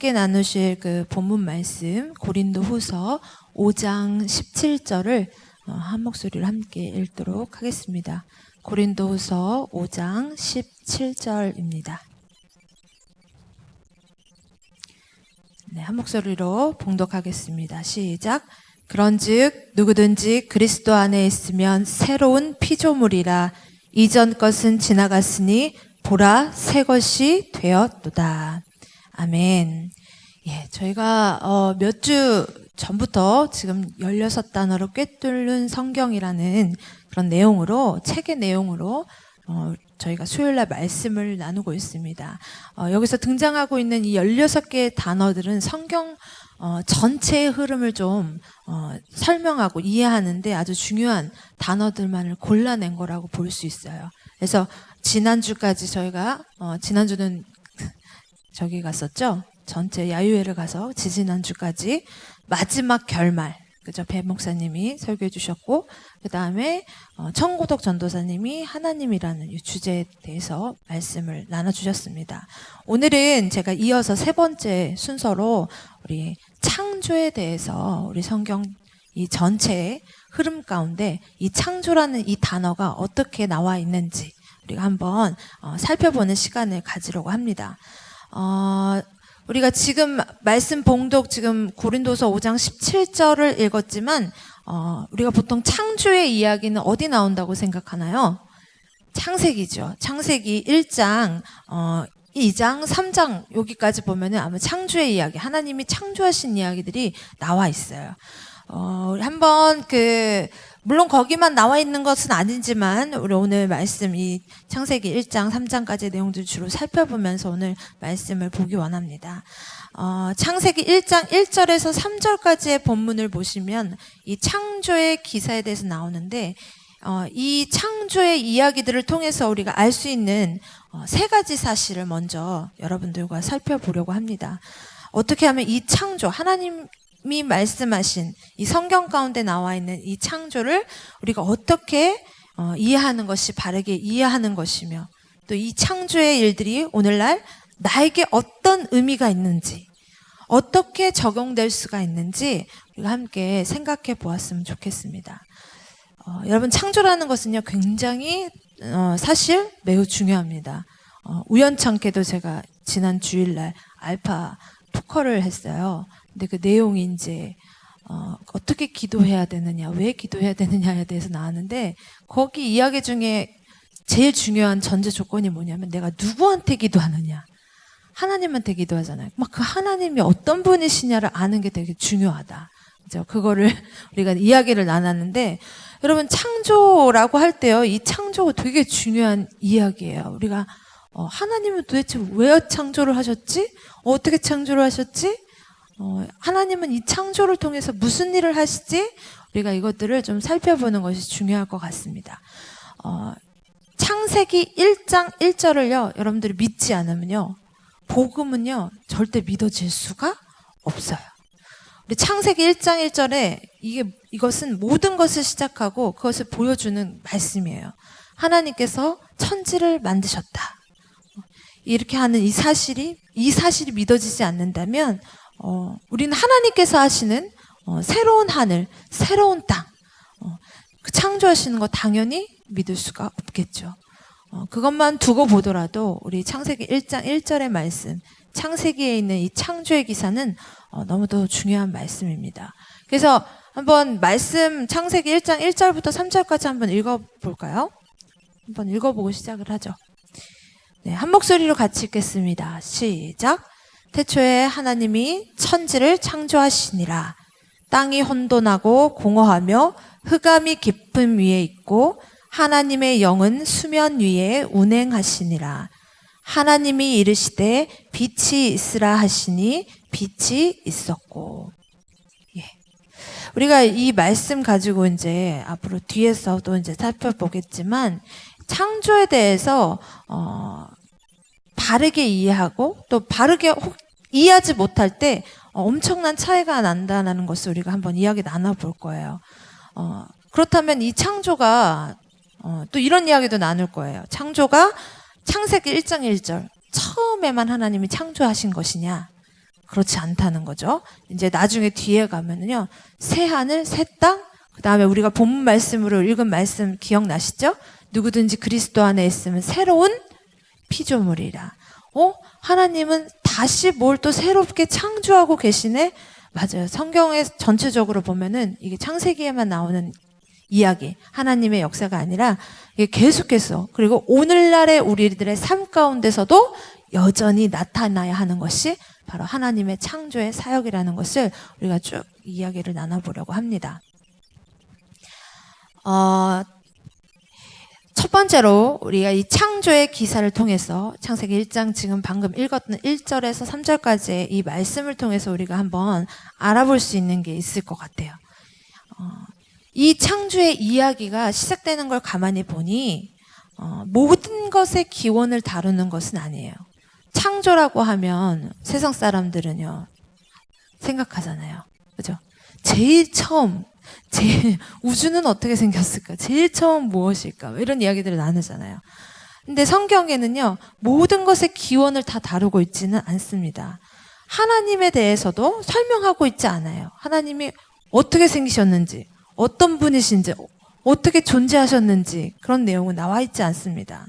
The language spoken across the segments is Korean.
함께 나누실 그 본문 말씀 고린도후서 5장 17절을 한 목소리로 함께 읽도록 하겠습니다. 고린도후서 5장 17절입니다. 네, 한 목소리로 봉독하겠습니다. 시작. 그런즉 누구든지 그리스도 안에 있으면 새로운 피조물이라. 이전 것은 지나갔으니 보라 새 것이 되었도다. 아멘. 예, 저희가 몇 주 전부터 지금 16단어로 꿰뚫는 성경이라는 그런 내용으로, 책의 내용으로 저희가 수요일날 말씀을 나누고 있습니다. 여기서 등장하고 있는 이 16개의 단어들은 성경 전체의 흐름을 좀 설명하고 이해하는데 아주 중요한 단어들만을 골라낸 거라고 볼 수 있어요. 그래서 지난주까지 저희가 지난주는 저기 갔었죠. 전체 야유회를 가서 지지난주까지 마지막 결말, 그죠? 배 목사님이 설교해 주셨고, 그 다음에 청고덕 전도사님이 하나님이라는 이 주제에 대해서 말씀을 나눠주셨습니다. 오늘은 제가 이어서 세 번째 순서로 우리 창조에 대해서 우리 성경 이 전체의 흐름 가운데 이 창조라는 이 단어가 어떻게 나와 있는지 우리가 한번 살펴보는 시간을 가지려고 합니다. 우리가 지금 말씀 봉독 지금 고린도서 5장 17절을 읽었지만 우리가 보통 창조의 이야기는 어디 나온다고 생각하나요? 창세기죠. 창세기 1장, 2장, 3장 여기까지 보면은 아마 창조의 이야기, 하나님이 창조하신 이야기들이 나와 있어요. 우리 한번 물론 거기만 나와 있는 것은 아니지만 우리 오늘 말씀 이 창세기 1장, 3장까지의 내용들 주로 살펴보면서 오늘 말씀을 보기 원합니다. 창세기 1장 1절에서 3절까지의 본문을 보시면 이 창조의 기사에 대해서 나오는데 이 창조의 이야기들을 통해서 우리가 알 수 있는 세 가지 사실을 먼저 여러분들과 살펴보려고 합니다. 어떻게 하면 이 창조, 하나님이 말씀하신 이 성경 가운데 나와 있는 이 창조를 우리가 어떻게 이해하는 것이 바르게 이해하는 것이며 또 이 창조의 일들이 오늘날 나에게 어떤 의미가 있는지 어떻게 적용될 수가 있는지 우리가 함께 생각해 보았으면 좋겠습니다. 여러분 창조라는 것은요 굉장히 사실 매우 중요합니다. 우연찮게도 제가 지난 주일날 알파 토커를 했어요. 근데 그 내용이 이제 어떻게 기도해야 되느냐, 왜 기도해야 되느냐에 대해서 나왔는데 거기 이야기 중에 제일 중요한 전제 조건이 뭐냐면 내가 누구한테 기도하느냐, 하나님한테 기도하잖아요. 막 그 하나님이 어떤 분이시냐를 아는 게 되게 중요하다. 그죠? 그거를 우리가 이야기를 나눴는데 여러분 창조라고 할 때요, 이 창조가 되게 중요한 이야기예요. 우리가 하나님은 도대체 왜 창조를 하셨지? 어떻게 창조를 하셨지? 하나님은 이 창조를 통해서 무슨 일을 하시지? 우리가 이것들을 좀 살펴보는 것이 중요할 것 같습니다. 창세기 1장 1절을요, 여러분들이 믿지 않으면요, 복음은요, 절대 믿어질 수가 없어요. 우리 창세기 1장 1절에 이것은 모든 것을 시작하고 그것을 보여주는 말씀이에요. 하나님께서 천지를 만드셨다. 이렇게 하는 이 사실이 믿어지지 않는다면 우리는 하나님께서 하시는 새로운 하늘, 새로운 땅, 그 창조하시는 거 당연히 믿을 수가 없겠죠. 그것만 두고 보더라도 우리 창세기 1장 1절의 말씀, 창세기에 있는 이 창조의 기사는 너무도 중요한 말씀입니다. 그래서 한번 말씀 창세기 1장 1절부터 3절까지 한번 읽어볼까요? 한번 읽어보고 시작을 하죠. 네, 한 목소리로 같이 읽겠습니다. 시작. 태초에 하나님이 천지를 창조하시니라. 땅이 혼돈하고 공허하며 흑암이 깊음 위에 있고 하나님의 영은 수면 위에 운행하시니라. 하나님이 이르시되 빛이 있으라 하시니 빛이 있었고. 예. 우리가 이 말씀 가지고 이제 앞으로 뒤에서도 이제 살펴보겠지만 창조에 대해서 바르게 이해하고 또 바르게 이해하지 못할 때 엄청난 차이가 난다는 것을 우리가 한번 이야기 나눠볼 거예요. 그렇다면 이 창조가 또 이런 이야기도 나눌 거예요. 창조가 창세기 1장 1절 처음에만 하나님이 창조하신 것이냐, 그렇지 않다는 거죠. 이제 나중에 뒤에 가면은요, 새 하늘, 새 땅, 그 다음에 우리가 본문 말씀으로 읽은 말씀 기억나시죠? 누구든지 그리스도 안에 있으면 새로운 피조물이라. 하나님은 다시 뭘 또 새롭게 창조하고 계시네? 맞아요. 성경에 전체적으로 보면은 이게 창세기에만 나오는 이야기, 하나님의 역사가 아니라 이게 계속해서, 그리고 오늘날의 우리들의 삶 가운데서도 여전히 나타나야 하는 것이 바로 하나님의 창조의 사역이라는 것을 우리가 쭉 이야기를 나눠보려고 합니다. 첫 번째로 우리가 이 창조의 기사를 통해서 창세기 1장 지금 방금 읽었던 1절에서 3절까지의 이 말씀을 통해서 우리가 한번 알아볼 수 있는 게 있을 것 같아요. 이 창조의 이야기가 시작되는 걸 가만히 보니 모든 것의 기원을 다루는 것은 아니에요. 창조라고 하면 세상 사람들은요 생각하잖아요. 그죠? 제일 처음 우주는 어떻게 생겼을까? 제일 처음 무엇일까? 이런 이야기들을 나누잖아요. 근데 성경에는요, 모든 것의 기원을 다 다루고 있지는 않습니다. 하나님에 대해서도 설명하고 있지 않아요. 하나님이 어떻게 생기셨는지, 어떤 분이신지, 어떻게 존재하셨는지 그런 내용은 나와 있지 않습니다.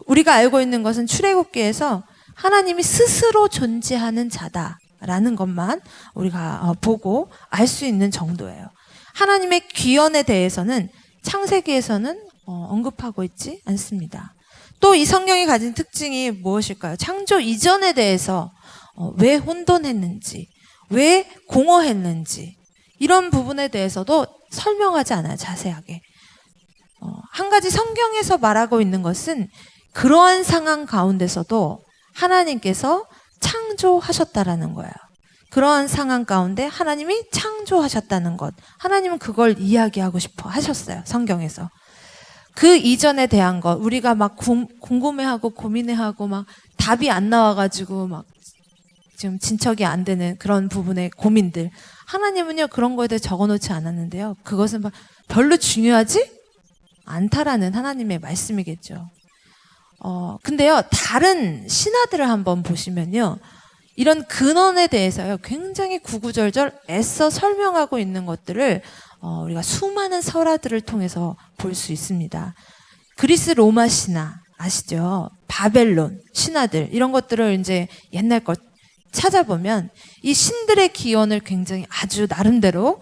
우리가 알고 있는 것은 출애굽기에서 하나님이 스스로 존재하는 자다라는 것만 우리가 보고 알 수 있는 정도예요. 하나님의 귀연에 대해서는 창세기에서는 언급하고 있지 않습니다. 또 이 성경이 가진 특징이 무엇일까요? 창조 이전에 대해서 왜 혼돈했는지, 왜 공허했는지 이런 부분에 대해서도 설명하지 않아요. 자세하게. 한 가지 성경에서 말하고 있는 것은 그러한 상황 가운데서도 하나님께서 창조하셨다라는 거예요. 그러한 상황 가운데 하나님이 창조하셨다는 것. 하나님은 그걸 이야기하고 싶어 하셨어요. 성경에서. 그 이전에 대한 것, 우리가 막 궁금해하고 고민해하고 막 답이 안 나와가지고 막 지금 진척이 안 되는 그런 부분의 고민들. 하나님은요, 그런 거에 대해 적어놓지 않았는데요. 그것은 막 별로 중요하지 않다라는 하나님의 말씀이겠죠. 근데요, 다른 신화들을 한번 보시면요. 이런 근원에 대해서요, 굉장히 구구절절 애써 설명하고 있는 것들을 우리가 수많은 설화들을 통해서 볼 수 있습니다. 그리스 로마 신화 아시죠? 바벨론 신화들 이런 것들을 이제 옛날 것 찾아보면 이 신들의 기원을 굉장히 아주 나름대로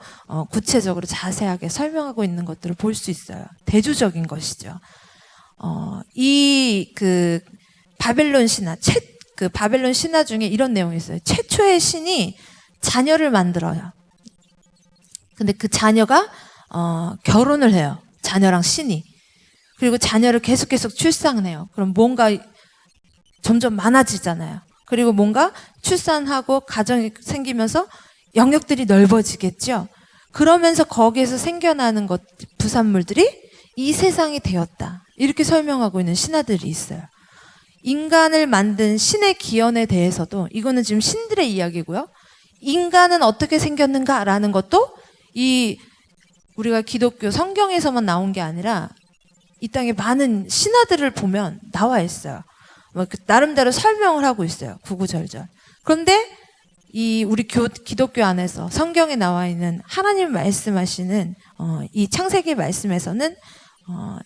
구체적으로 자세하게 설명하고 있는 것들을 볼 수 있어요. 대조적인 것이죠. 바벨론 신화 그 바벨론 신화 중에 이런 내용이 있어요. 최초의 신이 자녀를 만들어요. 근데 그 자녀가 결혼을 해요. 자녀랑 신이. 그리고 자녀를 계속 출산을 해요. 그럼 뭔가 점점 많아지잖아요. 그리고 뭔가 출산하고 가정이 생기면서 영역들이 넓어지겠죠. 그러면서 거기에서 생겨나는 부산물들이 이 세상이 되었다. 이렇게 설명하고 있는 신화들이 있어요. 인간을 만든 신의 기원에 대해서도 이거는 지금 신들의 이야기고요. 인간은 어떻게 생겼는가라는 것도 우리가 기독교 성경에서만 나온 게 아니라 이 땅에 많은 신화들을 보면 나와 있어요. 나름대로 설명을 하고 있어요. 구구절절. 그런데 우리 기독교 안에서 성경에 나와 있는 하나님 말씀하시는 이 창세기 말씀에서는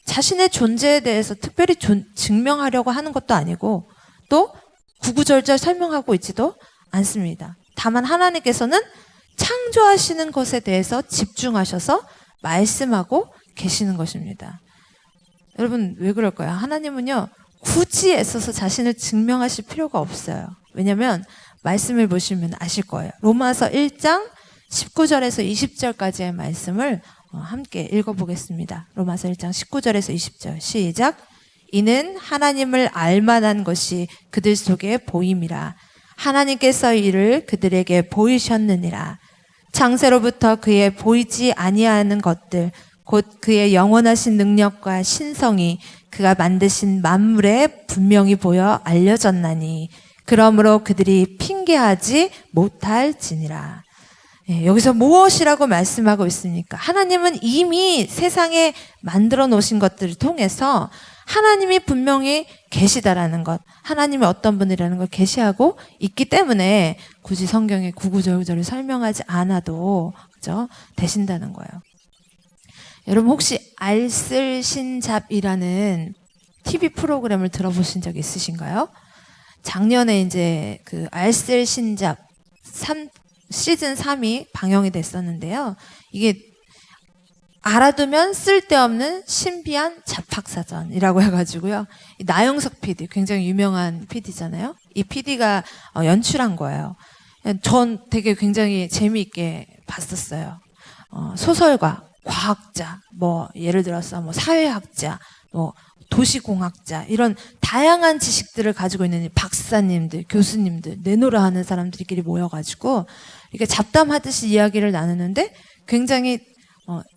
자신의 존재에 대해서 특별히 증명하려고 하는 것도 아니고 또 구구절절 설명하고 있지도 않습니다. 다만 하나님께서는 창조하시는 것에 대해서 집중하셔서 말씀하고 계시는 것입니다. 여러분 왜 그럴까요? 하나님은요 굳이 애써서 자신을 증명하실 필요가 없어요. 왜냐하면 말씀을 보시면 아실 거예요. 로마서 1장 19절에서 20절까지의 말씀을 함께 읽어보겠습니다. 로마서 1장 19절에서 20절 시작. 이는 하나님을 알만한 것이 그들 속에 보임이라. 하나님께서 이를 그들에게 보이셨느니라. 창세로부터 그의 보이지 아니하는 것들 곧 그의 영원하신 능력과 신성이 그가 만드신 만물에 분명히 보여 알려졌나니 그러므로 그들이 핑계하지 못할지니라. 예, 여기서 무엇이라고 말씀하고 있습니까? 하나님은 이미 세상에 만들어 놓으신 것들을 통해서 하나님이 분명히 계시다라는 것, 하나님이 어떤 분이라는 걸 계시하고 있기 때문에 굳이 성경에 구구절절을 설명하지 않아도 그죠? 되신다는 거예요. 여러분 혹시 알쓸신잡이라는 TV 프로그램을 들어보신 적 있으신가요? 작년에 이제 그 알쓸신잡 시즌 3이 방영이 됐었는데요. 이게 알아두면 쓸데없는 신비한 잡학사전이라고 해가지고요. 나영석 PD, 굉장히 유명한 PD잖아요. 이 PD가 연출한 거예요. 전 되게 굉장히 재미있게 봤었어요. 소설가, 과학자, 뭐 예를 들어서 뭐 사회학자, 뭐 도시공학자 이런 다양한 지식들을 가지고 있는 박사님들, 교수님들, 내노라 하는 사람들끼리 모여가지고 이렇게 잡담하듯이 이야기를 나누는데 굉장히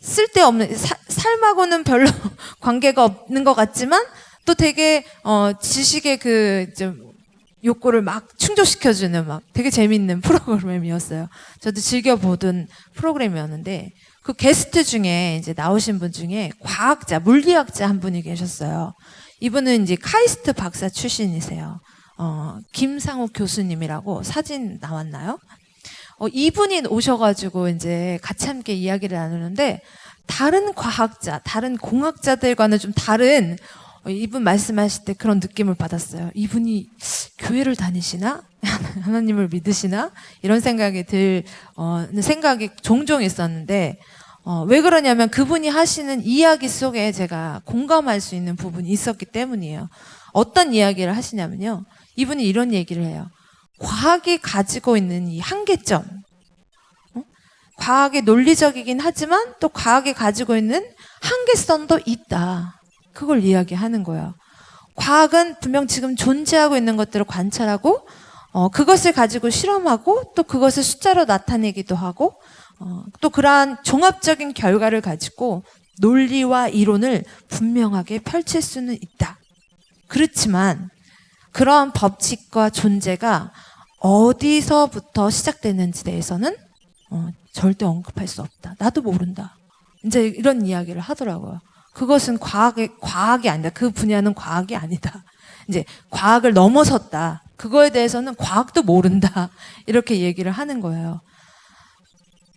쓸데없는 삶하고는 별로 관계가 없는 것 같지만 또 되게 지식의 그 좀 욕구를 막 충족시켜주는 막 되게 재밌는 프로그램이었어요. 저도 즐겨보던 프로그램이었는데 그 게스트 중에 이제 나오신 분 중에 과학자, 물리학자 한 분이 계셨어요. 이분은 이제 카이스트 박사 출신이세요. 김상욱 교수님이라고 사진 나왔나요? 이분이 오셔가지고 이제 같이 함께 이야기를 나누는데 다른 과학자, 다른 공학자들과는 좀 다른 이분 말씀하실 때 그런 느낌을 받았어요. 이분이 교회를 다니시나? 하나님을 믿으시나? 이런 생각이 생각이 종종 있었는데 왜 그러냐면 그분이 하시는 이야기 속에 제가 공감할 수 있는 부분이 있었기 때문이에요. 어떤 이야기를 하시냐면요. 이분이 이런 얘기를 해요. 과학이 가지고 있는 이 한계점, 과학이 논리적이긴 하지만 또 과학이 가지고 있는 한계성도 있다. 그걸 이야기하는 거예요. 과학은 분명 지금 존재하고 있는 것들을 관찰하고 그것을 가지고 실험하고 또 그것을 숫자로 나타내기도 하고 또 그러한 종합적인 결과를 가지고 논리와 이론을 분명하게 펼칠 수는 있다. 그렇지만 그러한 법칙과 존재가 어디서부터 시작되는지 대해서는 절대 언급할 수 없다. 나도 모른다. 이제 이런 이야기를 하더라고요. 그것은 과학이 아니다. 그 분야는 과학이 아니다. 이제 과학을 넘어섰다. 그거에 대해서는 과학도 모른다. 이렇게 얘기를 하는 거예요.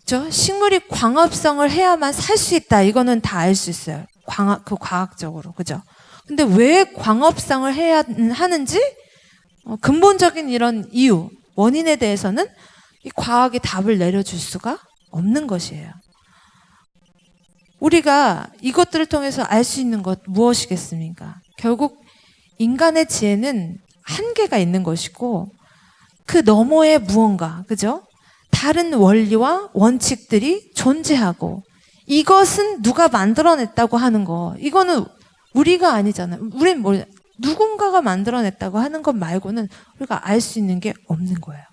그렇죠? 식물이 광합성을 해야만 살 수 있다. 이거는 다 알 수 있어요. 과학적으로. 그죠? 근데 왜 광합성을 해야 하는지 근본적인 이런 이유, 원인에 대해서는 이 과학이 답을 내려줄 수가 없는 것이에요. 우리가 이것들을 통해서 알 수 있는 것 무엇이겠습니까? 결국 인간의 지혜는 한계가 있는 것이고 그 너머에 무언가, 그죠? 다른 원리와 원칙들이 존재하고 이것은 누가 만들어냈다고 하는 거, 이거는 우리가 아니잖아요. 우린 누군가가 만들어냈다고 하는 것 말고는 우리가 알 수 있는 게 없는 거예요.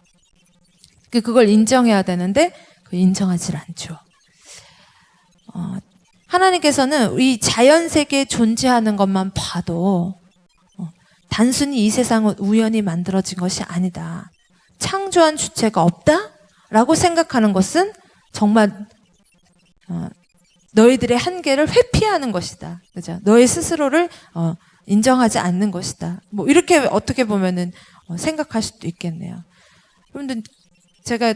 그걸 인정해야 되는데 인정하지 않죠. 하나님께서는 이 자연 세계에 존재하는 것만 봐도 단순히 이 세상은 우연히 만들어진 것이 아니다. 창조한 주체가 없다라고 생각하는 것은 정말 너희들의 한계를 회피하는 것이다. 그죠? 너희 스스로를 인정하지 않는 것이다. 뭐 이렇게 어떻게 보면은 생각할 수도 있겠네요. 여러분들 제가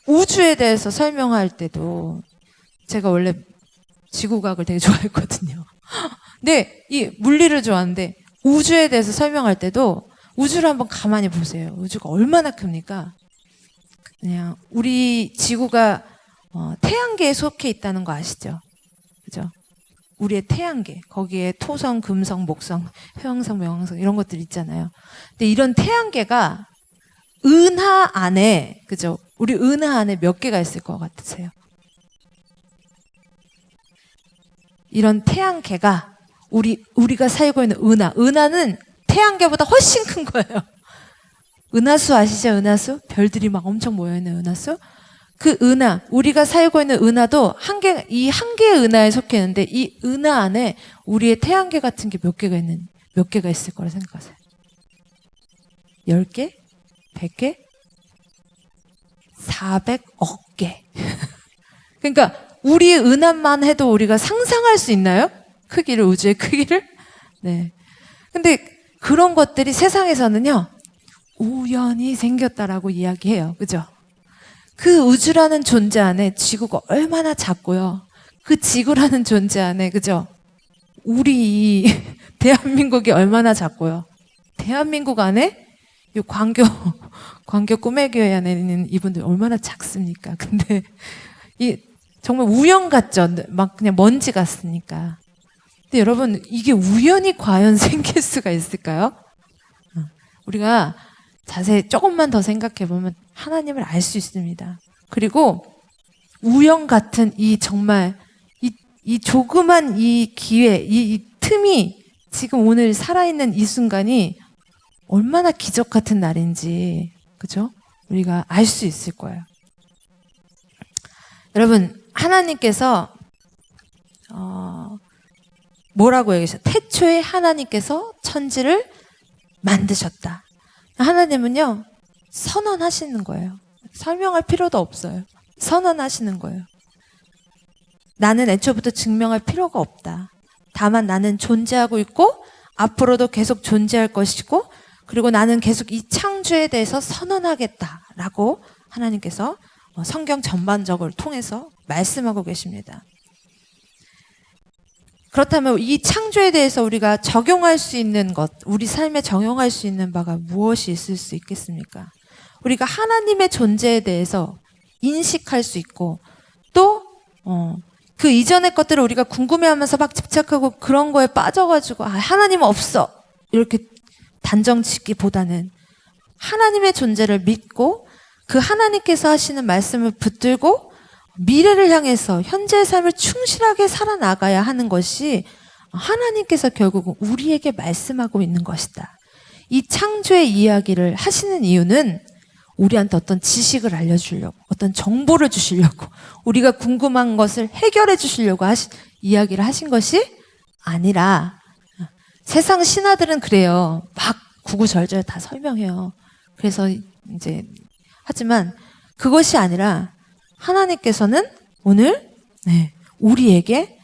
우주에 대해서 설명할 때도 제가 원래 지구과학을 되게 좋아했거든요. 근데 이 물리를 좋아하는데 우주에 대해서 설명할 때도 우주를 한번 가만히 보세요. 우주가 얼마나 큽니까? 그냥 우리 지구가 태양계에 속해 있다는 거 아시죠? 그죠? 우리의 태양계, 거기에 토성, 금성, 목성, 회왕성, 명왕성 이런 것들 있잖아요. 근데 이런 태양계가 은하 안에, 그죠? 우리 은하 안에 몇 개가 있을 것 같으세요? 이런 태양계가 우리가 살고 있는 은하는 태양계보다 훨씬 큰 거예요. 은하수 아시죠? 은하수? 별들이 막 엄청 모여있는 은하수? 그 은하, 우리가 살고 있는 은하도 한 개의 은하에 속해 있는데 이 은하 안에 우리의 태양계 같은 게 몇 개가 있을 거라 생각하세요? 10개? 100개? 400억 개. 그러니까 우리의 은하만 해도 우리가 상상할 수 있나요? 크기를, 우주의 크기를? 네. 근데 그런 것들이 세상에서는요, 우연히 생겼다라고 이야기해요. 그죠? 그 우주라는 존재 안에 지구가 얼마나 작고요. 그 지구라는 존재 안에, 그죠? 우리 대한민국이 얼마나 작고요. 대한민국 안에 이 광교 꿈의 교회 안에 있는 이분들 얼마나 작습니까? 근데 정말 우연 같죠? 막 그냥 먼지 같으니까. 근데 여러분, 이게 우연히 과연 생길 수가 있을까요? 우리가 자세히 조금만 더 생각해 보면 하나님을 알 수 있습니다. 그리고 우연 같은 정말 이 조그만 이 기회, 이 틈이 지금 오늘 살아있는 이 순간이 얼마나 기적 같은 날인지, 그죠? 우리가 알 수 있을 거예요. 여러분, 하나님께서 뭐라고 얘기하셨어요? 태초에 하나님께서 천지를 만드셨다. 하나님은요, 선언하시는 거예요. 설명할 필요도 없어요. 선언하시는 거예요. 나는 애초부터 증명할 필요가 없다. 다만 나는 존재하고 있고 앞으로도 계속 존재할 것이고, 그리고 나는 계속 이 창조에 대해서 선언하겠다라고 하나님께서 성경 전반적으로 통해서 말씀하고 계십니다. 그렇다면 이 창조에 대해서 우리가 적용할 수 있는 것, 우리 삶에 적용할 수 있는 바가 무엇이 있을 수 있겠습니까? 우리가 하나님의 존재에 대해서 인식할 수 있고, 또 그 이전의 것들을 우리가 궁금해하면서 막 집착하고 그런 거에 빠져가지고 하나님은 없어 이렇게 단정 짓기보다는 하나님의 존재를 믿고 그 하나님께서 하시는 말씀을 붙들고 미래를 향해서 현재의 삶을 충실하게 살아나가야 하는 것이 하나님께서 결국은 우리에게 말씀하고 있는 것이다. 이 창조의 이야기를 하시는 이유는 우리한테 어떤 지식을 알려주려고, 어떤 정보를 주시려고, 우리가 궁금한 것을 해결해 주시려고 이야기를 하신 것이 아니라, 세상 신하들은 그래요. 막 구구절절 다 설명해요. 그래서 하지만 그것이 아니라 하나님께서는 오늘 우리에게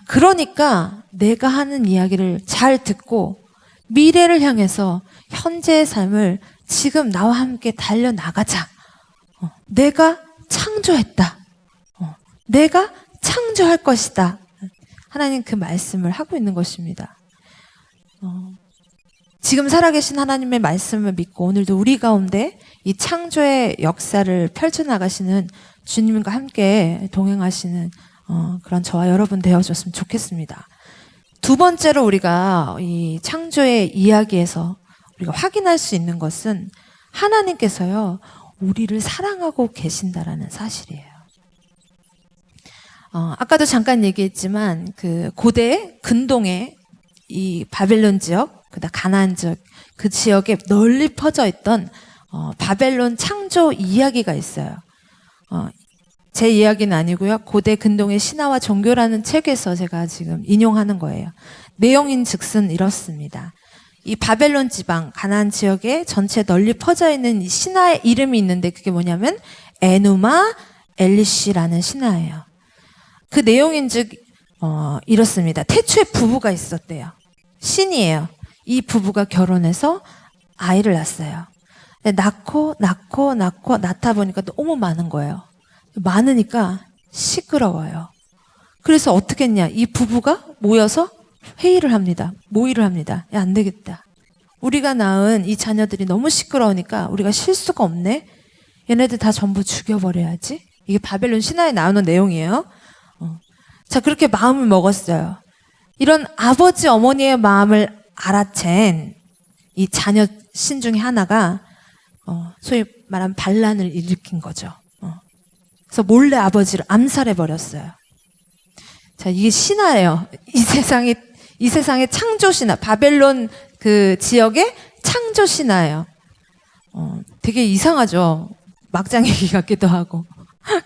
그러니까 내가 하는 이야기를 잘 듣고 미래를 향해서 현재의 삶을 지금 나와 함께 달려나가자. 내가 창조했다. 내가 창조할 것이다. 하나님 그 말씀을 하고 있는 것입니다. 지금 살아계신 하나님의 말씀을 믿고 오늘도 우리 가운데 이 창조의 역사를 펼쳐나가시는 주님과 함께 동행하시는 그런 저와 여러분 되어줬으면 좋겠습니다. 두 번째로 우리가 이 창조의 이야기에서 우리가 확인할 수 있는 것은 하나님께서요, 우리를 사랑하고 계신다라는 사실이에요. 아까도 잠깐 얘기했지만 그 고대 근동의 이 바벨론 지역, 그다음 가나안 지역, 그 지역에 널리 퍼져 있던 바벨론 창조 이야기가 있어요. 제 이야기는 아니고요. 고대 근동의 신화와 종교라는 책에서 제가 지금 인용하는 거예요. 내용인즉슨 이렇습니다. 이 바벨론 지방, 가나안 지역에 전체 널리 퍼져 있는 이 신화의 이름이 있는데 그게 뭐냐면 에누마 엘리시라는 신화예요. 그 내용인즉 이렇습니다. 태초에 부부가 있었대요. 신이에요. 이 부부가 결혼해서 아이를 낳았어요. 낳고 낳다 보니까 너무 많은 거예요. 많으니까 시끄러워요. 그래서 어떻게 했냐? 이 부부가 모여서 회의를 합니다. 모의를 합니다. 야, 안 되겠다. 우리가 낳은 이 자녀들이 너무 시끄러우니까 우리가 쉴 수가 없네. 얘네들 다 전부 죽여버려야지. 이게 바벨론 신화에 나오는 내용이에요. 자, 그렇게 마음을 먹었어요. 이런 아버지 어머니의 마음을 알아챈 이 자녀 신 중에 하나가 소위 말하면 반란을 일으킨 거죠. 그래서 몰래 아버지를 암살해 버렸어요. 자, 이게 신화예요. 이 세상의 창조 신화, 바벨론 그 지역의 창조 신화예요. 되게 이상하죠. 막장 얘기 같기도 하고,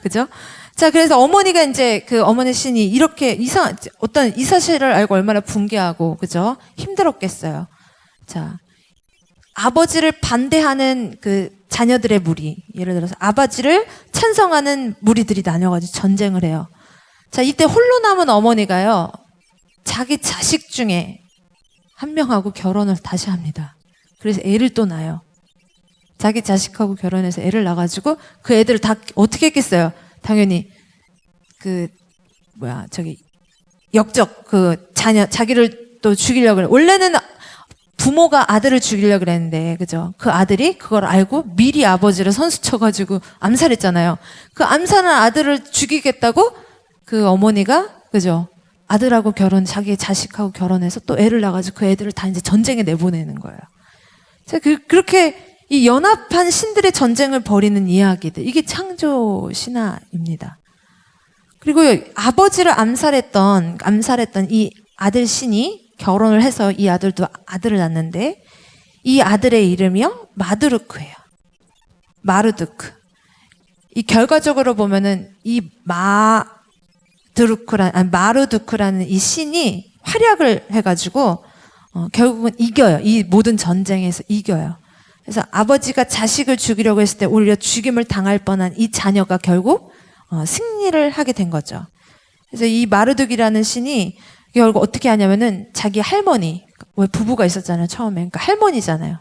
그죠? 자, 그래서 어머니가 그 어머니 신이 이렇게 어떤 이 사실을 알고 얼마나 분개하고, 그죠? 힘들었겠어요. 자, 아버지를 반대하는 그 자녀들의 무리, 예를 들어서 아버지를 찬성하는 무리들이 나뉘어가지고 전쟁을 해요. 자, 이때 홀로 남은 어머니가요, 자기 자식 중에 한 명하고 결혼을 다시 합니다. 그래서 애를 또 낳아요. 자기 자식하고 결혼해서 애를 낳아가지고 그 애들을 다 어떻게 했겠어요? 당연히 역적 자기를 또 죽이려고 그래. 원래는 부모가 아들을 죽이려고 그랬는데, 그죠? 그 아들이 그걸 알고 미리 아버지를 선수 쳐가지고 암살했잖아요. 그 암살한 아들을 죽이겠다고 그 어머니가, 그죠? 아들하고 자기 자식하고 결혼해서 또 애를 낳아가지고 그 애들을 다 이제 전쟁에 내보내는 거예요. 자, 그렇게 이 연합한 신들의 전쟁을 벌이는 이야기들, 이게 창조 신화입니다. 그리고 아버지를 암살했던 이 아들 신이 결혼을 해서 이 아들도 아들을 낳는데, 이 아들의 이름이요, 마르두크예요. 마르두크. 이 결과적으로 보면은 이 마르두크라는 이 신이 활약을 해가지고 결국은 이겨요. 이 모든 전쟁에서 이겨요. 그래서 아버지가 자식을 죽이려고 했을 때 오히려 죽임을 당할 뻔한 이 자녀가 결국 승리를 하게 된 거죠. 그래서 이 마르둑이라는 신이 결국 어떻게 하냐면은 자기 할머니, 왜 부부가 있었잖아요, 처음에. 그러니까 할머니잖아요.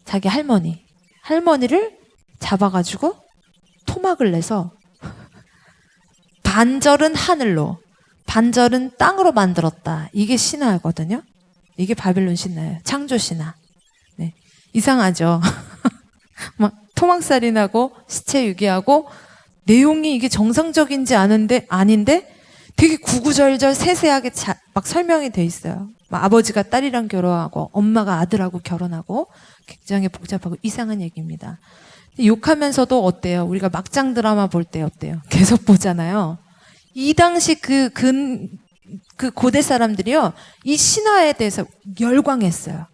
자기 할머니를 잡아가지고 토막을 내서 반절은 하늘로, 반절은 땅으로 만들었다. 이게 신화거든요. 이게 바벨론 신화예요. 창조 신화. 네. 이상하죠. 막 토막살인하고 시체 유기하고 내용이 이게 정상적인지 아닌데 되게 구구절절 세세하게 막 설명이 돼 있어요. 막 아버지가 딸이랑 결혼하고 엄마가 아들하고 결혼하고 굉장히 복잡하고 이상한 얘기입니다. 욕하면서도 어때요? 우리가 막장 드라마 볼 때 어때요? 계속 보잖아요. 이 당시 그 고대 사람들이요, 이 신화에 대해서 열광했어요.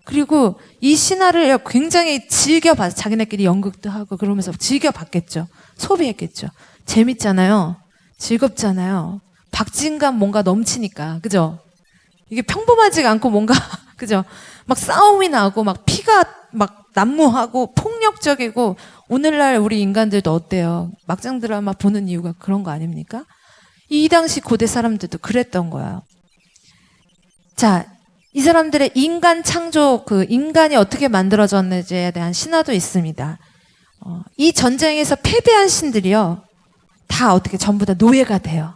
그리고 이 신화를 굉장히 즐겨봤어요. 자기네끼리 연극도 하고 그러면서 즐겨봤겠죠. 소비했겠죠. 재밌잖아요. 즐겁잖아요. 박진감 뭔가 넘치니까. 그죠? 이게 평범하지가 않고 뭔가, 그죠? 막 싸움이 나고, 막 피가 막 난무하고, 폭력적이고, 오늘날 우리 인간들도 어때요? 막장 드라마 보는 이유가 그런 거 아닙니까? 이 당시 고대 사람들도 그랬던 거예요. 자, 이 사람들의 인간 창조, 인간이 어떻게 만들어졌는지에 대한 신화도 있습니다. 이 전쟁에서 패배한 신들이요, 다 어떻게 전부 다 노예가 돼요.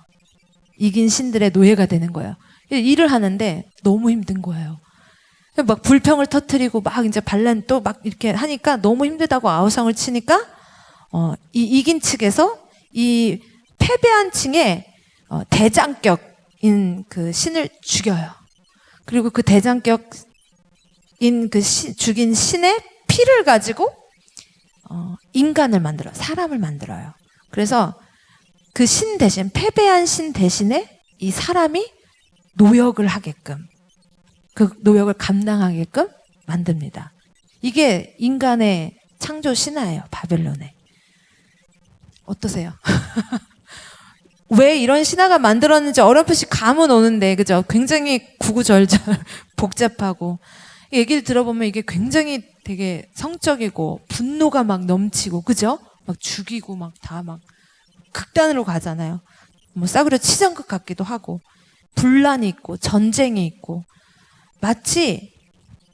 이긴 신들의 노예가 되는 거예요. 일을 하는데 너무 힘든 거예요. 막 불평을 터뜨리고 막 이제 반란 또 막 이렇게 하니까 너무 힘들다고 아우성을 치니까 이 이긴 측에서 이 패배한 층에 대장격인 그 신을 죽여요. 그리고 그 대장격인 죽인 신의 피를 가지고 인간을 사람을 만들어요. 그래서 그 신 대신, 패배한 신 대신에 이 사람이 노역을 하게끔, 그 노역을 감당하게끔 만듭니다. 이게 인간의 창조 신화예요, 바벨론에. 어떠세요? 왜 이런 신화가 만들었는지 어렴풋이 감은 오는데, 그죠? 굉장히 구구절절 복잡하고, 얘기를 들어보면 이게 굉장히 되게 성적이고, 분노가 막 넘치고, 그죠? 막 죽이고, 막 다 막 극단으로 가잖아요. 뭐 싸구려 치장극 같기도 하고, 분란이 있고, 전쟁이 있고, 마치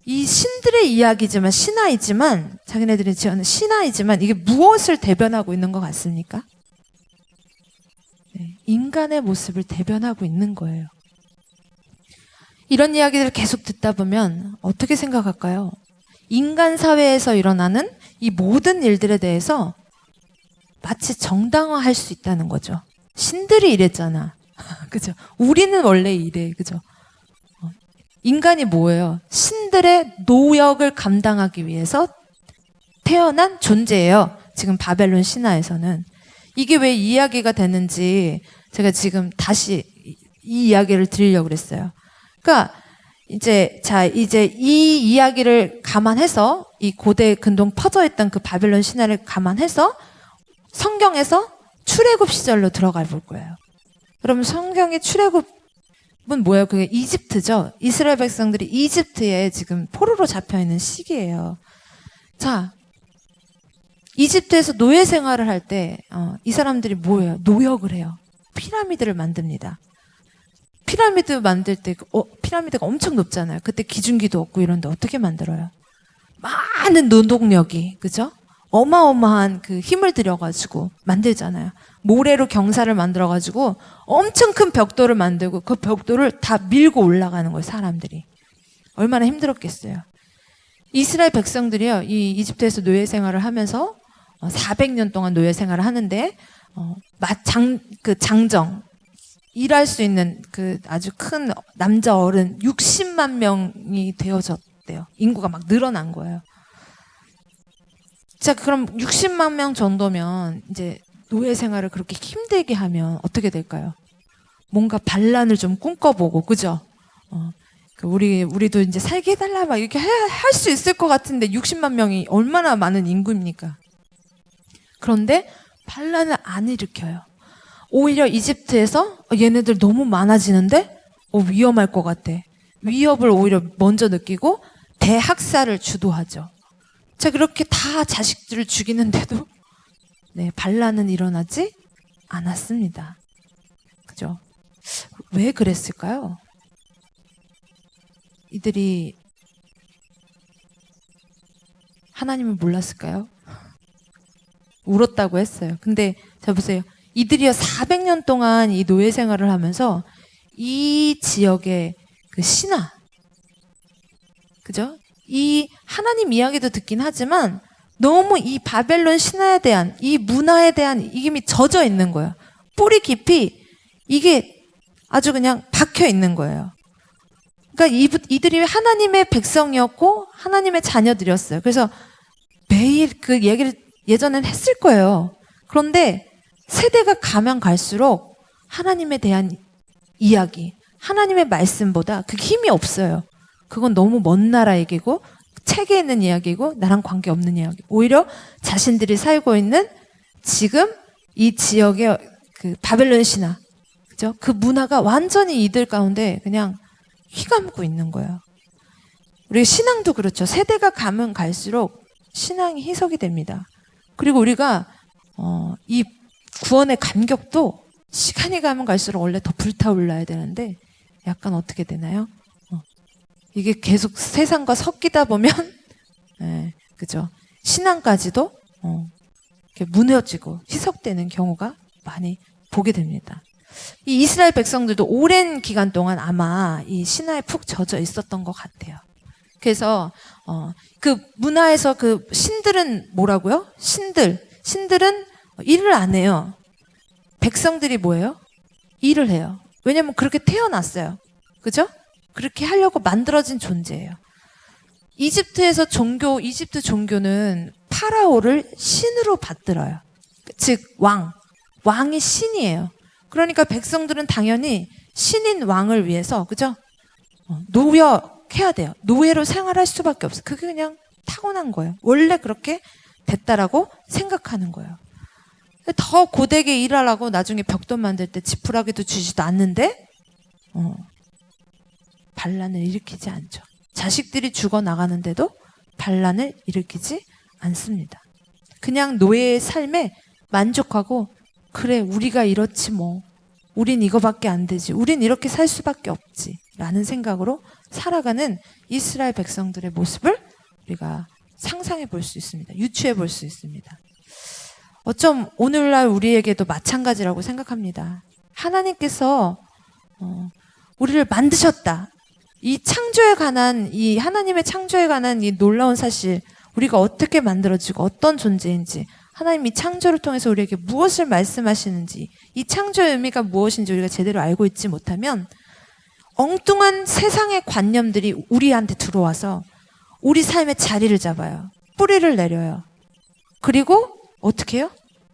이 신들의 이야기지만, 신화이지만, 자기네들이 지어낸 신화이지만, 이게 무엇을 대변하고 있는 것 같습니까? 네, 인간의 모습을 대변하고 있는 거예요. 이런 이야기들을 계속 듣다 보면 어떻게 생각할까요? 인간 사회에서 일어나는 이 모든 일들에 대해서 마치 정당화할 수 있다는 거죠. 신들이 이랬잖아. 그죠? 우리는 원래 이래. 그죠? 인간이 뭐예요? 신들의 노역을 감당하기 위해서 태어난 존재예요. 지금 바벨론 신화에서는. 이게 왜 이야기가 되는지 제가 지금 다시 이 이야기를 드리려고 그랬어요. 그러니까 이제 이 이야기를 감안해서, 이 고대 근동 퍼져있던 그 바벨론 신화를 감안해서 성경에서 출애굽 시절로 들어가 볼 거예요. 그럼 성경의 출애굽 뭐예요? 그게 이집트죠. 이스라엘 백성들이 이집트에 지금 포로로 잡혀 있는 시기예요. 자, 이집트에서 노예 생활을 할 때 이 사람들이 뭐예요? 노역을 해요. 피라미드를 만듭니다. 피라미드 만들 때 피라미드가 엄청 높잖아요. 그때 기중기도 없고 이런데 어떻게 만들어요? 많은 노동력이, 그죠? 어마어마한 그 힘을 들여가지고 만들잖아요. 모래로 경사를 만들어가지고 엄청 큰 벽돌을 만들고 그 벽돌을 다 밀고 올라가는 거예요, 사람들이. 얼마나 힘들었겠어요. 이스라엘 백성들이요, 이 이집트에서 노예 생활을 하면서 400년 동안 노예 생활을 하는데 장정 일할 수 있는 그 아주 큰 남자 어른 60만 명이 되어졌대요. 인구가 막 늘어난 거예요. 자, 그럼 60만 명 정도면 이제 노예 생활을 그렇게 힘들게 하면 어떻게 될까요? 뭔가 반란을 좀 꿈꿔보고, 그죠? 우리도 이제 살게 해달라 막 이렇게 할 수 있을 것 같은데 60만 명이 얼마나 많은 인구입니까? 그런데 반란을 안 일으켜요. 오히려 이집트에서 얘네들 너무 많아지는데 위험할 것 같아. 위협을 오히려 먼저 느끼고 대학살을 주도하죠. 자, 그렇게 다 자식들을 죽이는데도 반란은 일어나지 않았습니다. 그죠? 왜 그랬을까요? 이들이 하나님을 몰랐을까요? 울었다고 했어요. 근데 자 보세요. 이들이요 400년 동안 이 노예 생활을 하면서 이 지역의 그 신화, 그죠? 이 하나님 이야기도 듣긴 하지만 너무 이 바벨론 신화에 대한 이 문화에 대한 이김이 젖어 있는 거예요. 뿌리 깊이 이게 아주 그냥 박혀 있는 거예요. 그러니까 이들이 하나님의 백성이었고 하나님의 자녀들이었어요. 그래서 매일 그 얘기를 예전엔 했을 거예요. 그런데 세대가 가면 갈수록 하나님에 대한 이야기, 하나님의 말씀보다 그 힘이 없어요. 그건 너무 먼 나라 얘기고 책에 있는 이야기고 나랑 관계없는 이야기. 오히려 자신들이 살고 있는 지금 이 지역의 그 바벨론 신화, 그죠? 그 문화가 완전히 이들 가운데 그냥 휘감고 있는 거예요. 우리 신앙도 그렇죠. 세대가 가면 갈수록 신앙이 희석이 됩니다. 그리고 우리가 이 구원의 감격도 시간이 가면 갈수록 원래 더 불타올라야 되는데 약간 어떻게 되나요? 이게 계속 세상과 섞이다 보면 그죠? 신앙까지도 이렇게 무너지고 희석되는 경우가 많이 보게 됩니다. 이 이스라엘 백성들도 오랜 기간 동안 아마 이 신화에 푹 젖어 있었던 것 같아요. 그래서 그 문화에서 그 신들은 뭐라고요? 신들은 일을 안 해요. 백성들이 뭐예요? 일을 해요. 왜냐면 그렇게 태어났어요. 그죠? 그렇게 하려고 만들어진 존재예요. 이집트 종교는 파라오를 신으로 받들어요. 즉 왕이 신이에요. 그러니까 백성들은 당연히 신인 왕을 위해서, 그죠? 노역해야 돼요. 노예로 생활할 수밖에 없어요. 그게 그냥 타고난 거예요. 원래 그렇게 됐다라고 생각하는 거예요. 더 고되게 일하라고 나중에 벽돌 만들 때 지푸라기도 주지도 않는데 반란을 일으키지 않죠. 자식들이 죽어나가는데도 반란을 일으키지 않습니다. 그냥 노예의 삶에 만족하고 그래 우리가 이렇지 뭐 우린 이거밖에 안 되지 우린 이렇게 살 수밖에 없지 라는 생각으로 살아가는 이스라엘 백성들의 모습을 우리가 상상해 볼 수 있습니다. 유추해 볼 수 있습니다. 어쩜 오늘날 우리에게도 마찬가지라고 생각합니다. 하나님께서 우리를 만드셨다. 이 창조에 관한 이 하나님의 창조에 관한 이 놀라운 사실 우리가 어떻게 만들어지고 어떤 존재인지 하나님이 창조를 통해서 우리에게 무엇을 말씀하시는지 이 창조의 의미가 무엇인지 우리가 제대로 알고 있지 못하면 엉뚱한 세상의 관념들이 우리한테 들어와서 우리 삶의 자리를 잡아요. 뿌리를 내려요. 그리고 어떻게 해요?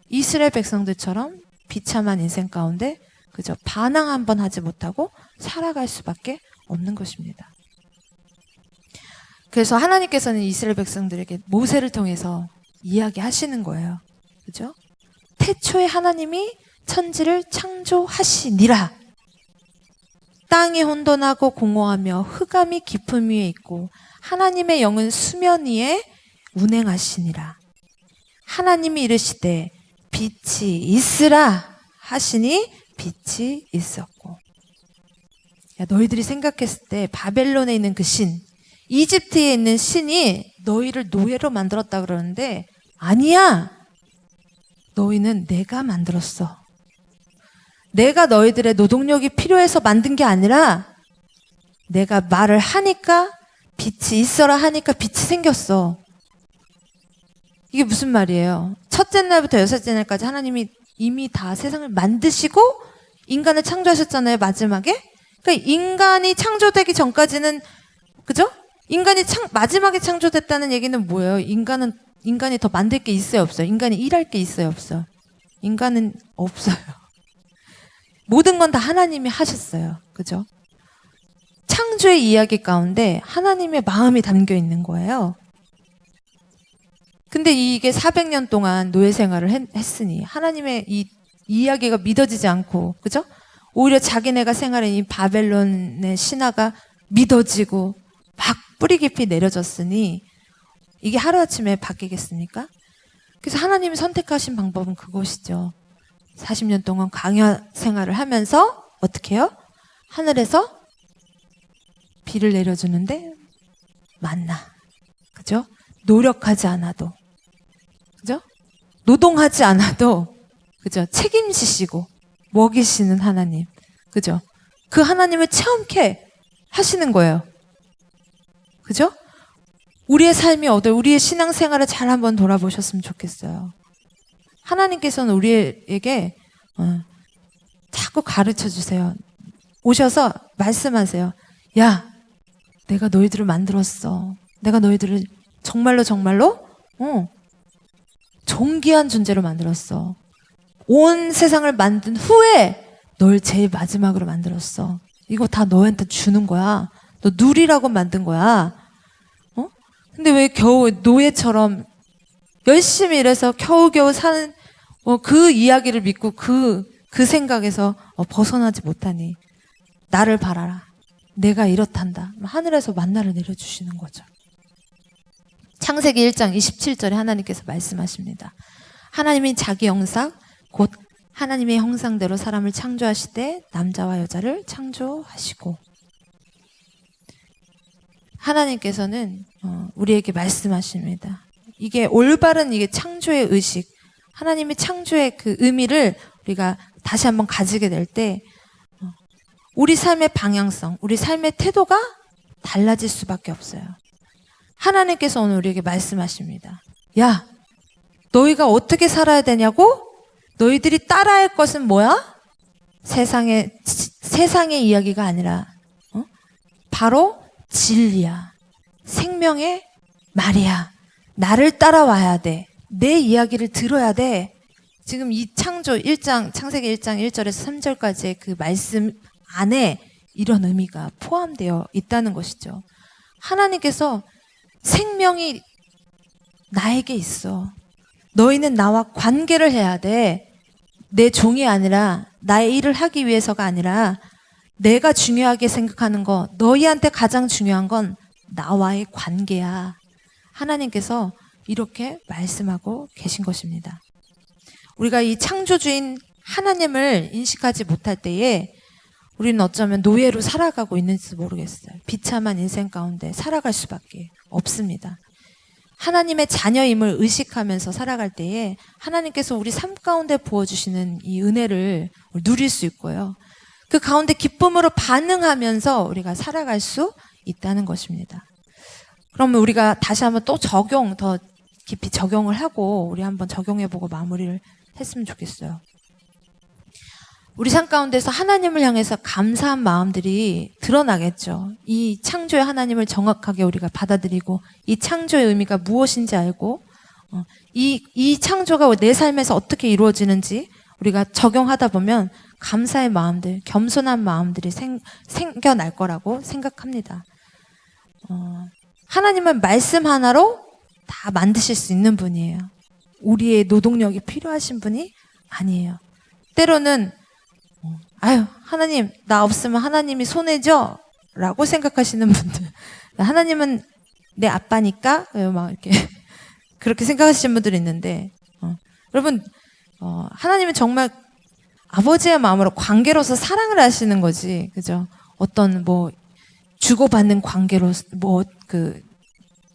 이스라엘 백성들처럼 비참한 인생 가운데 그저 반항 한번 하지 못하고 살아갈 수밖에 없는 것입니다. 그래서 하나님께서는 이스라엘 백성들에게 모세를 통해서 이야기하시는 거예요. 그죠? 태초에 하나님이 천지를 창조하시니라. 땅이 혼돈하고 공허하며 흑암이 깊음 위에 있고 하나님의 영은 수면 위에 운행하시니라. 하나님이 이르시되 빛이 있으라 하시니 빛이 있었고. 야, 너희들이 생각했을 때 바벨론에 있는 그 신, 이집트에 있는 신이 너희를 노예로 만들었다 그러는데 아니야. 너희는 내가 만들었어. 내가 너희들의 노동력이 필요해서 만든 게 아니라 내가 말을 하니까 빛이 있어라 하니까 빛이 생겼어. 이게 무슨 말이에요? 첫째 날부터 여섯째 날까지 하나님이 이미 다 세상을 만드시고 인간을 창조하셨잖아요, 마지막에. 그러니까 인간이 창조되기 전까지는, 그죠? 인간이 마지막에 창조됐다는 얘기는 뭐예요? 인간이 더 만들 게 있어요, 없어요? 인간이 일할 게 있어요, 없어요? 인간은 없어요. 모든 건 다 하나님이 하셨어요. 그죠? 창조의 이야기 가운데 하나님의 마음이 담겨 있는 거예요. 근데 이게 400년 동안 노예 생활을 했으니 하나님의 이 이야기가 믿어지지 않고, 그죠? 오히려 자기네가 생활한 이 바벨론의 신화가 믿어지고 막 뿌리 깊이 내려졌으니 이게 하루아침에 바뀌겠습니까? 그래서 하나님이 선택하신 방법은 그것이죠. 40년 동안 광야 생활을 하면서 어떻게 해요? 하늘에서 비를 내려주는데 만나. 그죠? 노력하지 않아도. 그죠? 노동하지 않아도. 그죠? 책임지시고 먹이시는 하나님. 그죠? 그 하나님을 체험케 하시는 거예요. 그죠? 우리의 삶이 어때요? 우리의 신앙생활을 잘 한번 돌아보셨으면 좋겠어요. 하나님께서는 우리에게 자꾸 가르쳐 주세요. 오셔서 말씀하세요. 야, 내가 너희들을 만들었어. 내가 너희들을 정말로 존귀한 존재로 만들었어. 온 세상을 만든 후에 널 제일 마지막으로 만들었어. 이거 다 너한테 주는 거야. 너 누리라고 만든 거야. 근데 왜 겨우 노예처럼 열심히 일해서 겨우겨우 사는 그 이야기를 믿고 그 생각에서 벗어나지 못하니 나를 바라라. 내가 이렇단다. 하늘에서 만나를 내려주시는 거죠. 창세기 1장 27절에 하나님께서 말씀하십니다. 하나님이 자기 형상 곧 하나님의 형상대로 사람을 창조하시되 남자와 여자를 창조하시고. 하나님께서는 우리에게 말씀하십니다. 이게 올바른 이게 창조의 의식, 하나님의 창조의 그 의미를 우리가 다시 한번 가지게 될 때 우리 삶의 방향성, 우리 삶의 태도가 달라질 수밖에 없어요. 하나님께서 오늘 우리에게 말씀하십니다. 야, 너희가 어떻게 살아야 되냐고? 너희들이 따라할 것은 뭐야? 세상의 이야기가 아니라 바로 진리야. 생명의 말이야. 나를 따라와야 돼. 내 이야기를 들어야 돼. 지금 이 창세기 1장 1절에서 3절까지의 그 말씀 안에 이런 의미가 포함되어 있다는 것이죠. 하나님께서 생명이 나에게 있어. 너희는 나와 관계를 해야 돼. 내 종이 아니라 나의 일을 하기 위해서가 아니라 내가 중요하게 생각하는 거, 너희한테 가장 중요한 건 나와의 관계야. 하나님께서 이렇게 말씀하고 계신 것입니다. 우리가 이 창조주인 하나님을 인식하지 못할 때에 우리는 어쩌면 노예로 살아가고 있는지도 모르겠어요. 비참한 인생 가운데 살아갈 수밖에 없습니다. 하나님의 자녀임을 의식하면서 살아갈 때에 하나님께서 우리 삶 가운데 부어주시는 이 은혜를 누릴 수 있고요. 그 가운데 기쁨으로 반응하면서 우리가 살아갈 수 있다는 것입니다. 그러면 우리가 다시 한번 또 더 깊이 적용을 하고 우리 한번 적용해보고 마무리를 했으면 좋겠어요. 우리 삶 가운데서 하나님을 향해서 감사한 마음들이 드러나겠죠. 이 창조의 하나님을 정확하게 우리가 받아들이고 이 창조의 의미가 무엇인지 알고 이 창조가 내 삶에서 어떻게 이루어지는지 우리가 적용하다 보면 감사의 마음들, 겸손한 마음들이 생겨날 거라고 생각합니다. 하나님은 말씀 하나로 다 만드실 수 있는 분이에요. 우리의 노동력이 필요하신 분이 아니에요. 때로는 아유, 하나님, 나 없으면 하나님이 손해죠? 라고 생각하시는 분들. 하나님은 내 아빠니까, 막 이렇게, 그렇게 생각하시는 분들이 있는데, 여러분, 하나님은 정말 아버지의 마음으로 관계로서 사랑을 하시는 거지. 그죠? 어떤 뭐, 주고받는 관계로, 뭐,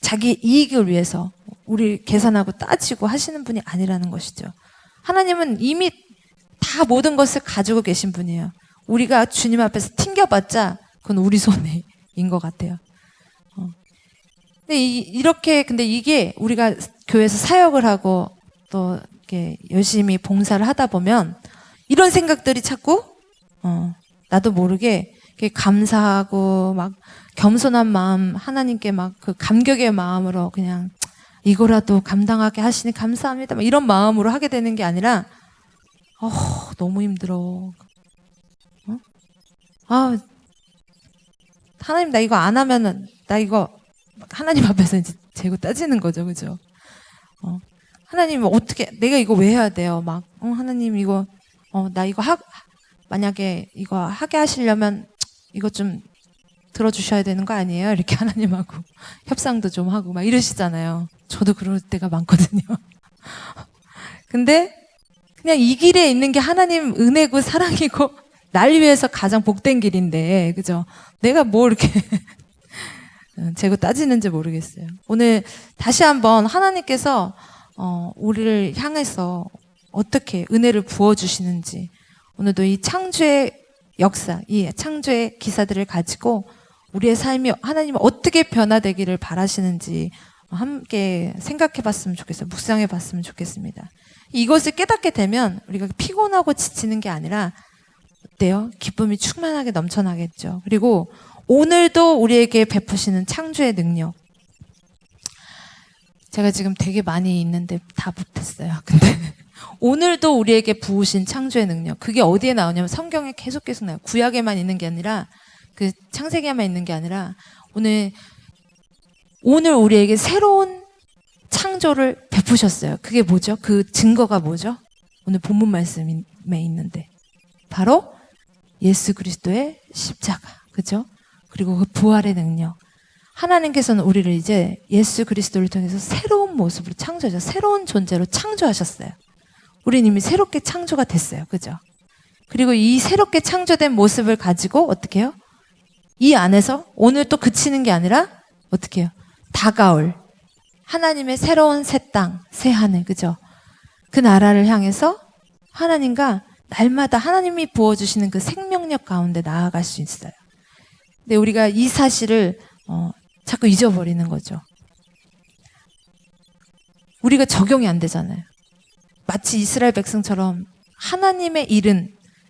자기 이익을 위해서 우리 계산하고 따지고 하시는 분이 아니라는 것이죠. 하나님은 이미 다 모든 것을 가지고 계신 분이에요. 우리가 주님 앞에서 튕겨봤자 그건 우리 손해인 것 같아요. 근데 이게 우리가 교회에서 사역을 하고 또 이렇게 열심히 봉사를 하다 보면 이런 생각들이 자꾸 나도 모르게 감사하고 막 겸손한 마음, 하나님께 막 그 감격의 마음으로 그냥 이거라도 감당하게 하시니 감사합니다. 막 이런 마음으로 하게 되는 게 아니라, 너무 힘들어. 하나님, 나 이거 안 하면은, 나 이거, 하나님 앞에서 이제 재고 따지는 거죠. 그죠? 하나님, 어떻게, 내가 이거 왜 해야 돼요? 막, 하나님, 이거, 나 이거 만약에 이거 하게 하시려면, 이거 좀 들어주셔야 되는 거 아니에요? 이렇게 하나님하고 협상도 좀 하고 막 이러시잖아요. 저도 그럴 때가 많거든요. 근데 그냥 이 길에 있는 게 하나님 은혜고 사랑이고 날 위해서 가장 복된 길인데, 그죠? 내가 뭐 이렇게 재고 따지는지 모르겠어요. 오늘 다시 한번 하나님께서 우리를 향해서 어떻게 은혜를 부어주시는지, 오늘도 이 창조의 역사, 이 창조의 기사들을 가지고 우리의 삶이 하나님 어떻게 변화되기를 바라시는지 함께 생각해 봤으면 좋겠어요. 묵상해 봤으면 좋겠습니다. 이것을 깨닫게 되면 우리가 피곤하고 지치는 게 아니라 어때요? 기쁨이 충만하게 넘쳐나겠죠. 그리고 오늘도 우리에게 베푸시는 창조의 능력. 제가 지금 되게 많이 있는데 다 못했어요. 근데 오늘도 우리에게 부으신 창조의 능력. 그게 어디에 나오냐면 성경에 계속 나와요. 구약에만 있는 게 아니라 그 창세기에만 있는 게 아니라 오늘 우리에게 새로운 창조를 베푸셨어요. 그게 뭐죠? 그 증거가 뭐죠? 오늘 본문 말씀에 있는데 바로 예수 그리스도의 십자가, 그죠? 그리고 그 부활의 능력. 하나님께서는 우리를 이제 예수 그리스도를 통해서 새로운 모습으로 창조하셔서 새로운 존재로 창조하셨어요. 우린 이미 새롭게 창조가 됐어요. 그죠? 그리고 이 새롭게 창조된 모습을 가지고 어떻게 해요? 이 안에서 오늘 또 그치는 게 아니라 어떻게 해요? 다가올 하나님의 새로운 새 땅, 새 하늘, 그죠? 그 나라를 향해서 하나님과 날마다 하나님이 부어주시는 그 생명력 가운데 나아갈 수 있어요. 근데 우리가 이 사실을 자꾸 잊어버리는 거죠. 우리가 적용이 안 되잖아요. 마치 이스라엘 백성처럼 하나님의 일은,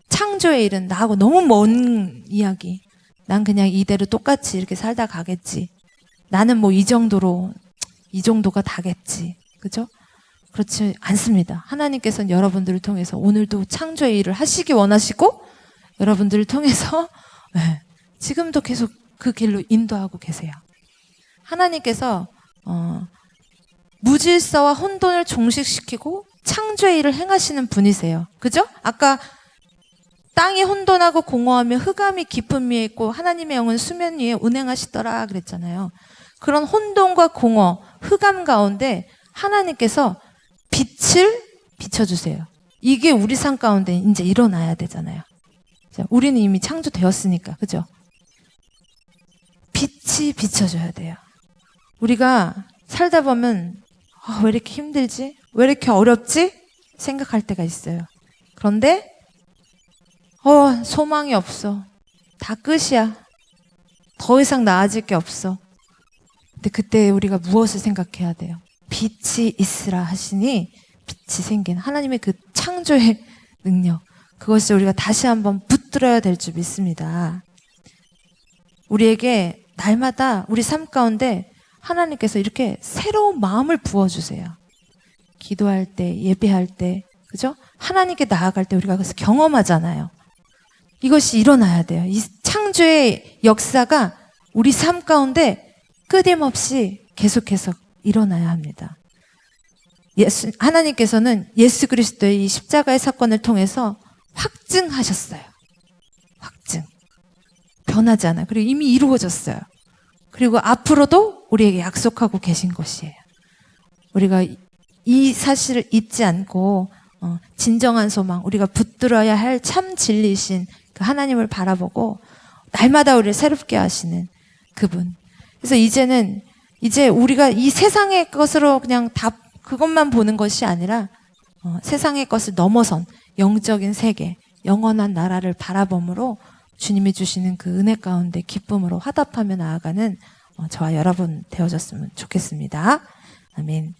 창조의 일은 나하고 너무 먼 이야기. 난 그냥 이대로 똑같이 이렇게 살다 가겠지. 나는 뭐 이 정도가 다겠지. 그죠? 그렇지 않습니다. 하나님께서는 여러분들을 통해서 오늘도 창조의 일을 하시기 원하시고 여러분들을 통해서 지금도 계속 그 길로 인도하고 계세요. 하나님께서 무질서와 혼돈을 종식시키고 창조의 일을 행하시는 분이세요. 그죠? 아까 땅이 혼돈하고 공허하며 흑암이 깊은 위에 있고 하나님의 영은 수면 위에 운행하시더라 그랬잖아요. 그런 혼돈과 공허, 흑암 가운데 하나님께서 빛을 비춰주세요. 이게 우리 삶 가운데 이제 일어나야 되잖아요. 우리는 이미 창조되었으니까, 그죠? 빛이 비춰줘야 돼요. 우리가 살다 보면 왜 이렇게 힘들지? 왜 이렇게 어렵지? 생각할 때가 있어요. 그런데 소망이 없어. 다 끝이야. 더 이상 나아질 게 없어. 근데 그때 우리가 무엇을 생각해야 돼요? 빛이 있으라 하시니 빛이 생긴 하나님의 그 창조의 능력, 그것을 우리가 다시 한번 붙들어야 될 줄 믿습니다. 우리에게 날마다 우리 삶 가운데 하나님께서 이렇게 새로운 마음을 부어주세요. 기도할 때, 예배할 때, 그죠? 하나님께 나아갈 때 우리가 그것을 경험하잖아요. 이것이 일어나야 돼요. 이 창조의 역사가 우리 삶 가운데 끊임없이 계속해서 일어나야 합니다. 하나님께서는 예수 그리스도의 이 십자가의 사건을 통해서 확증하셨어요. 변하지 않아요. 그리고 이미 이루어졌어요. 그리고 앞으로도 우리에게 약속하고 계신 것이에요. 우리가 이 사실을 잊지 않고 진정한 소망, 우리가 붙들어야 할 참 진리신 그 하나님을 바라보고 날마다 우리를 새롭게 하시는 그분. 그래서 이제 우리가 이 세상의 것으로 그냥 다 그것만 보는 것이 아니라 세상의 것을 넘어선 영적인 세계, 영원한 나라를 바라봄으로 주님이 주시는 그 은혜 가운데 기쁨으로 화답하며 나아가는 저와 여러분 되어졌으면 좋겠습니다. 아멘.